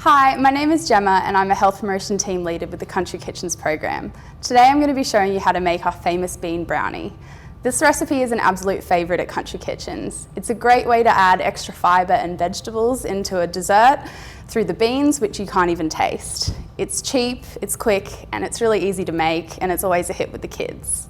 Hi, my name is Gemma and I'm a health promotion team leader with the Country Kitchens program. Today I'm going to be showing you how to make our famous bean brownie. This recipe is an absolute favourite at Country Kitchens. It's a great way to add extra fibre and vegetables into a dessert through the beans, which you can't even taste. It's cheap, it's quick, and it's really easy to make, and it's always a hit with the kids.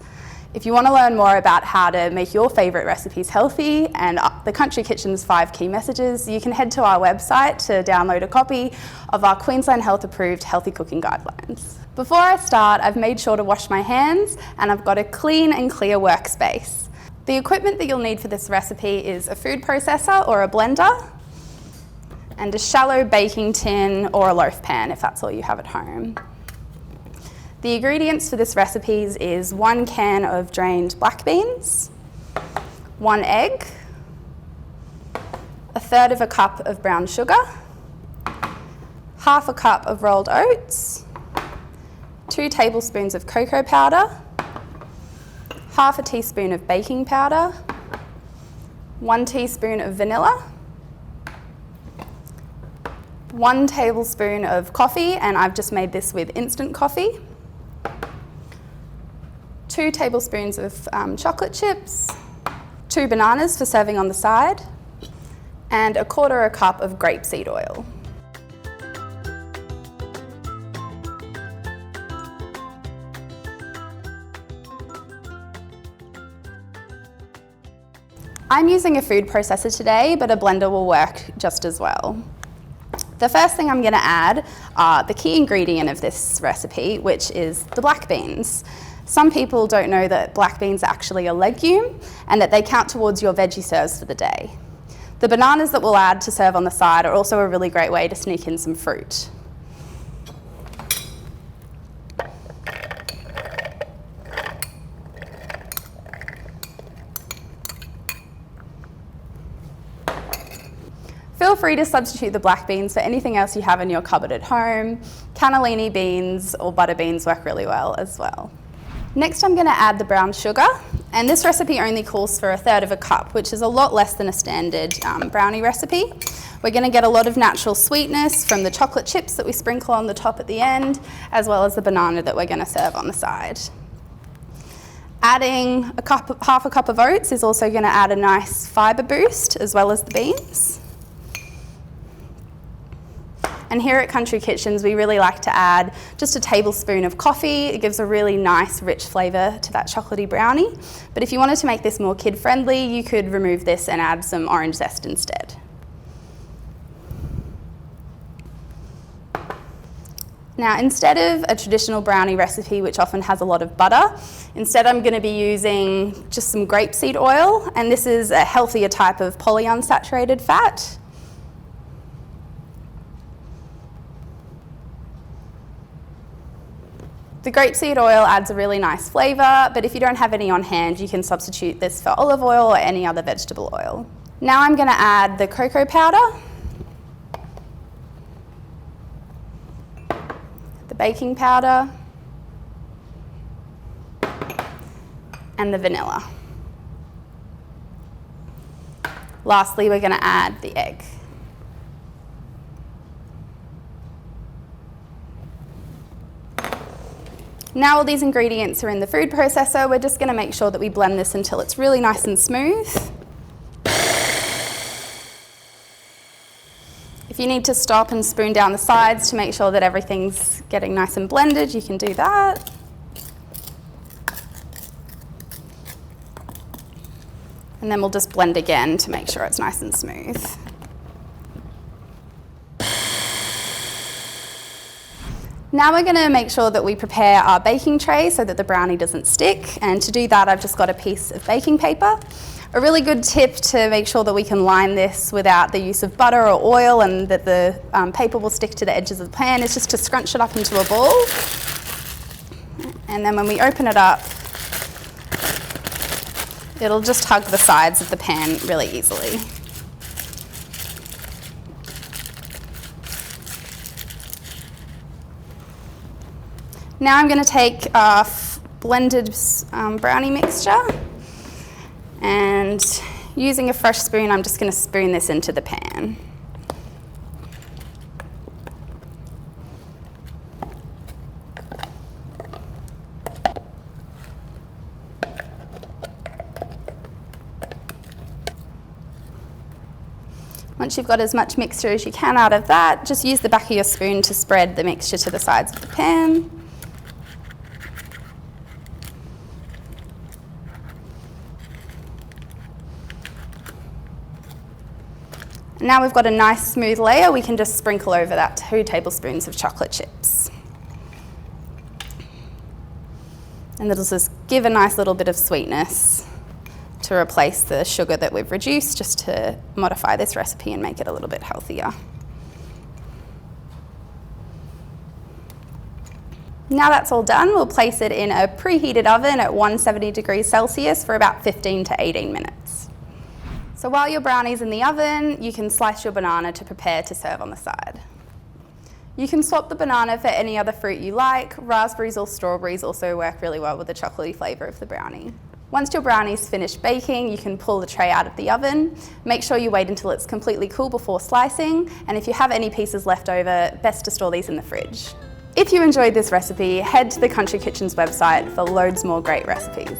If you want to learn more about how to make your favourite recipes healthy and the Country Kitchen's 5 key messages, you can head to our website to download a copy of our Queensland Health approved healthy cooking guidelines. Before I start, I've made sure to wash my hands and I've got a clean and clear workspace. The equipment that you'll need for this recipe is a food processor or a blender and a shallow baking tin or a loaf pan if that's all you have at home. The ingredients for this recipe is 1 can of drained black beans, 1 egg, 1/3 of a cup of brown sugar, 1/2 cup of rolled oats, 2 tablespoons of cocoa powder, 1/2 teaspoon of baking powder, 1 teaspoon of vanilla, 1 tablespoon of coffee, and I've just made this with instant coffee, 2 tablespoons of chocolate chips, 2 bananas for serving on the side, and 1/4 cup of grapeseed oil. I'm using a food processor today, but a blender will work just as well. The first thing I'm going to add are the key ingredient of this recipe, which is the black beans. Some people don't know that black beans are actually a legume and that they count towards your veggie serves for the day. The bananas that we'll add to serve on the side are also a really great way to sneak in some fruit. Feel free to substitute the black beans for anything else you have in your cupboard at home. Cannellini beans or butter beans work really well as well. Next I'm going to add the brown sugar, and this recipe only calls for 1/3 of a cup, which is a lot less than a standard brownie recipe. We're going to get a lot of natural sweetness from the chocolate chips that we sprinkle on the top at the end, as well as the banana that we're going to serve on the side. Adding 1/2 cup of oats is also going to add a nice fibre boost, as well as the beans. And here at Country Kitchens, we really like to add just a tablespoon of coffee. It gives a really nice, rich flavour to that chocolatey brownie. But if you wanted to make this more kid-friendly, you could remove this and add some orange zest instead. Now, instead of a traditional brownie recipe, which often has a lot of butter, instead I'm going to be using just some grapeseed oil, and this is a healthier type of polyunsaturated fat. The grapeseed oil adds a really nice flavour, but if you don't have any on hand, you can substitute this for olive oil or any other vegetable oil. Now I'm going to add the cocoa powder, the baking powder, and the vanilla. Lastly, we're going to add the egg. Now all these ingredients are in the food processor, we're just going to make sure that we blend this until it's really nice and smooth. If you need to stop and spoon down the sides to make sure that everything's getting nice and blended, you can do that. And then we'll just blend again to make sure it's nice and smooth. Now we're going to make sure that we prepare our baking tray so that the brownie doesn't stick, and to do that I've just got a piece of baking paper. A really good tip to make sure that we can line this without the use of butter or oil and that the paper will stick to the edges of the pan is just to scrunch it up into a ball, and then when we open it up it'll just hug the sides of the pan really easily. Now I'm going to take our blended brownie mixture, and using a fresh spoon I'm just going to spoon this into the pan. Once you've got as much mixture as you can out of that, just use the back of your spoon to spread the mixture to the sides of the pan. Now we've got a nice smooth layer, we can just sprinkle over that 2 tablespoons of chocolate chips. And that'll just give a nice little bit of sweetness to replace the sugar that we've reduced, just to modify this recipe and make it a little bit healthier. Now that's all done, we'll place it in a preheated oven at 170 degrees Celsius for about 15 to 18 minutes. So while your brownie's in the oven, you can slice your banana to prepare to serve on the side. You can swap the banana for any other fruit you like. Raspberries or strawberries also work really well with the chocolatey flavour of the brownie. Once your brownie's finished baking, you can pull the tray out of the oven. Make sure you wait until it's completely cool before slicing, and if you have any pieces left over, best to store these in the fridge. If you enjoyed this recipe, head to the Country Kitchen's website for loads more great recipes.